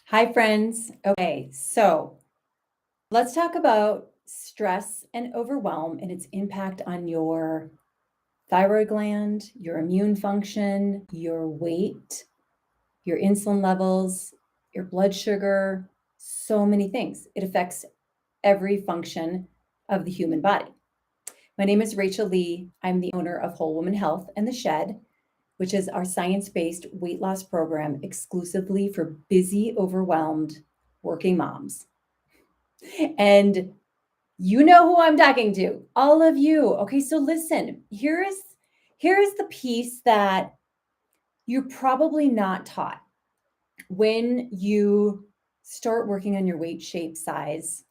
Hi, friends. Okay, so let's talk about stress and overwhelm and its impact on your thyroid gland, your immune function, your weight, your insulin levels, your blood sugar, so many things. It affects every function of the human body. My name is Rachel Lee. I'm the owner of Whole Woman Health and The Shed, which is our science based weight loss program exclusively for busy, overwhelmed working moms. And you know who I'm talking to, all of you. Okay, so listen, here is the piece that you're probably not taught when you start working on your weight, shape, size,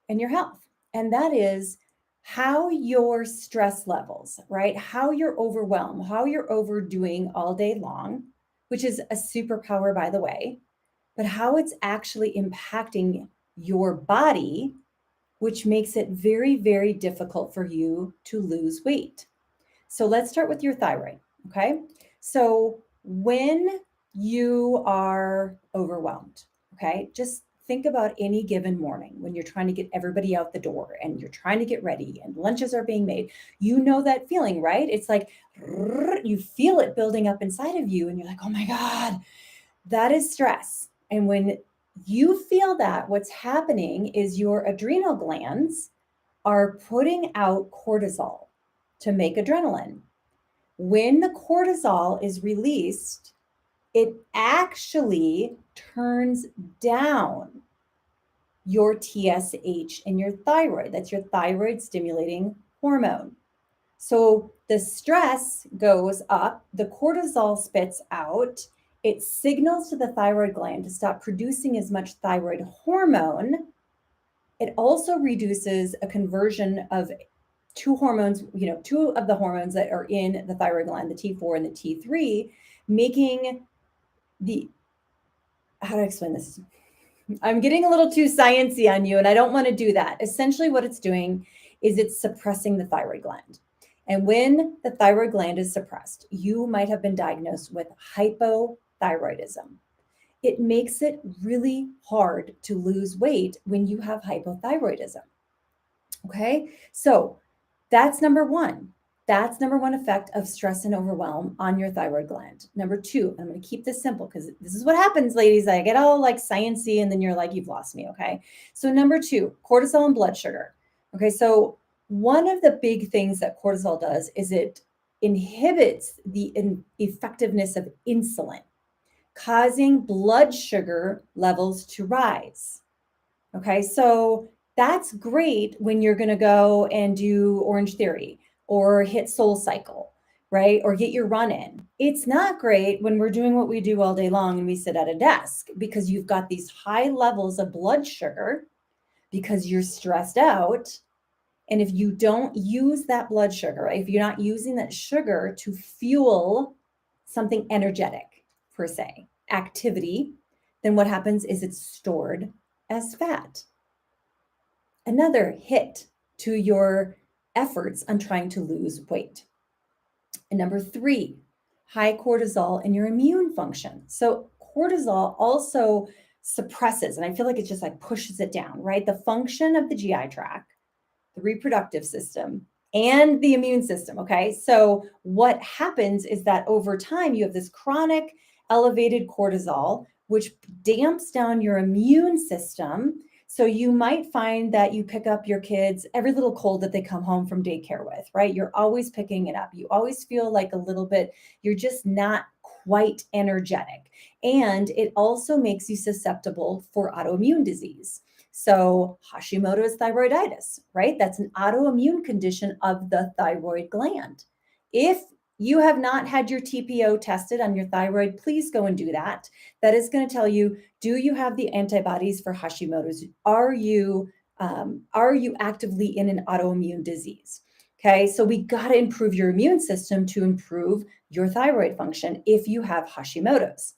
and your health. And that is how your stress levels, right? How you're overwhelmed, how you're overdoing all day long, which is a superpower, by the way, but how it's actually impacting your body, which makes it very, very difficult for you to lose weight. So let's start with your thyroid. Okay. So when you are overwhelmed, okay, just think about any given morning when you're trying to get everybody out the door and you're trying to get ready and lunches are being made. You know that feeling, right? It's like you feel it building up inside of you and you're like, oh my God, that is stress. And when you feel that, what's happening is your adrenal glands are putting out cortisol to make adrenaline. When the cortisol is released, it actually turns down your TSH in your thyroid. That's your thyroid stimulating hormone. So the stress goes up, the cortisol spits out, it signals to the thyroid gland to stop producing as much thyroid hormone. It also reduces a conversion of two hormones, two of the hormones that are in the thyroid gland, the T4 and the T3, making how do I explain this? I'm getting a little too sciencey on you, and I don't want to do that. Essentially, what it's doing is it's suppressing the thyroid gland. And when the thyroid gland is suppressed, you might have been diagnosed with hypothyroidism. It makes it really hard to lose weight when you have hypothyroidism. Okay, so that's number one. That's number one effect of stress and overwhelm on your thyroid gland. Number two, I'm going to keep this simple because this is what happens, ladies. I get all like sciencey and then you're like, you've lost me. Okay. So number two, cortisol and blood sugar. Okay. So one of the big things that cortisol does is it inhibits the effectiveness of insulin, causing blood sugar levels to rise. Okay. So that's great when you're going to go and do Orange Theory or hit Soul Cycle, right? Or get your run in. It's not great when we're doing what we do all day long and we sit at a desk because you've got these high levels of blood sugar because you're stressed out. And if you don't use that blood sugar, right? If you're not using that sugar to fuel something energetic, per se, activity, then what happens is it's stored as fat. Another hit to your efforts on trying to lose weight. And number three, high cortisol in your immune function. So cortisol also suppresses, and I feel like it just like pushes it down, right? The function of the GI tract, the reproductive system, and the immune system. Okay. So what happens is that over time, you have this chronic elevated cortisol, which damps down your immune system. So you might find that you pick up your kids every little cold that they come home from daycare with, right? You're always picking it up. You always feel like a little bit, you're just not quite energetic. And it also makes you susceptible for autoimmune disease. So Hashimoto's thyroiditis, right? That's an autoimmune condition of the thyroid gland. If you have not had your TPO tested on your thyroid, please go and do that. That is going to tell you, do you have the antibodies for Hashimoto's? Are you actively in an autoimmune disease? Okay, so we got to improve your immune system to improve your thyroid function if you have Hashimoto's.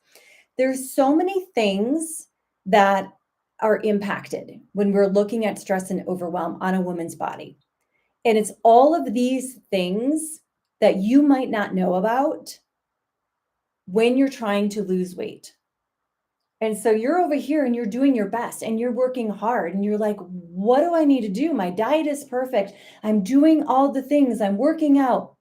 There's so many things that are impacted when we're looking at stress and overwhelm on a woman's body. And it's all of these things that you might not know about when you're trying to lose weight. And so you're over here and you're doing your best and you're working hard and you're like, what do I need to do? My diet is perfect. I'm doing all the things. I'm working out.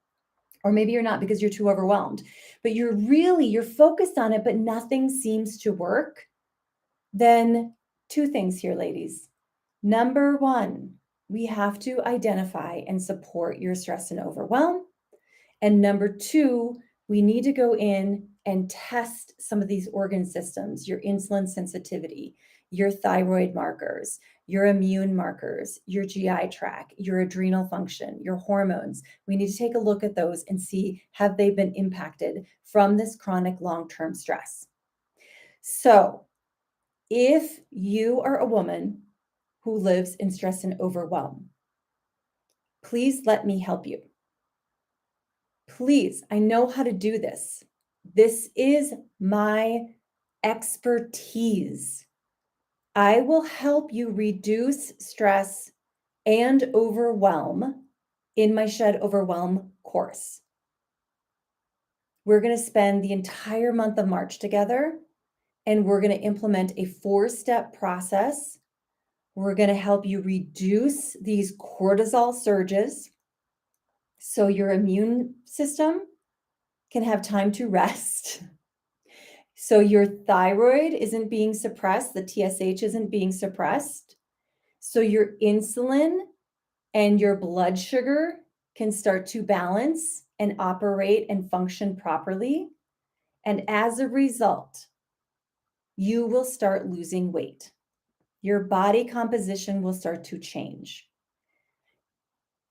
Or maybe you're not because you're too overwhelmed, but you're focused on it, but nothing seems to work. Then two things here, ladies. Number one, we have to identify and support your stress and overwhelm. And number two, we need to go in and test some of these organ systems, your insulin sensitivity, your thyroid markers, your immune markers, your GI tract, your adrenal function, your hormones. We need to take a look at those and see, have they been impacted from this chronic long-term stress? So if you are a woman who lives in stress and overwhelm, please let me help you. Please, I know how to do this. This is my expertise. I will help you reduce stress and overwhelm in my Shed Overwhelm course. We're going to spend the entire month of March together, and we're going to implement a 4-step process. We're going to help you reduce these cortisol surges so your immune system can have time to rest. So your thyroid isn't being suppressed, the TSH isn't being suppressed. So your insulin and your blood sugar can start to balance and operate and function properly. And as a result, you will start losing weight. Your body composition will start to change.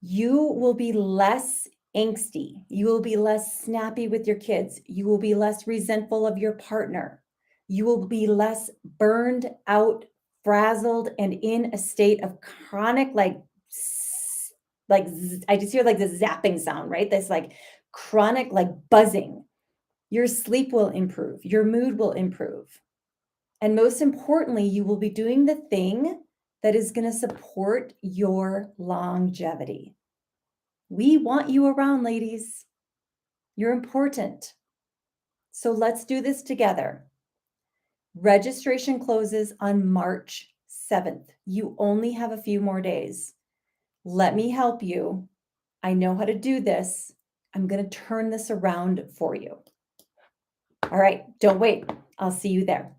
You will be less angsty. You will be less snappy with your kids. You will be less resentful of your partner. You will be less burned out, frazzled, and in a state of chronic, I just hear like the zapping sound, right? This like chronic, like buzzing. Your sleep will improve. Your mood will improve. And most importantly, you will be doing the thing that is going to support your longevity. We want you around, ladies. You're important. So let's do this together. Registration closes on March 7th. You only have a few more days. Let me help you. I know how to do this. I'm going to turn this around for you. All right, don't wait. I'll see you there.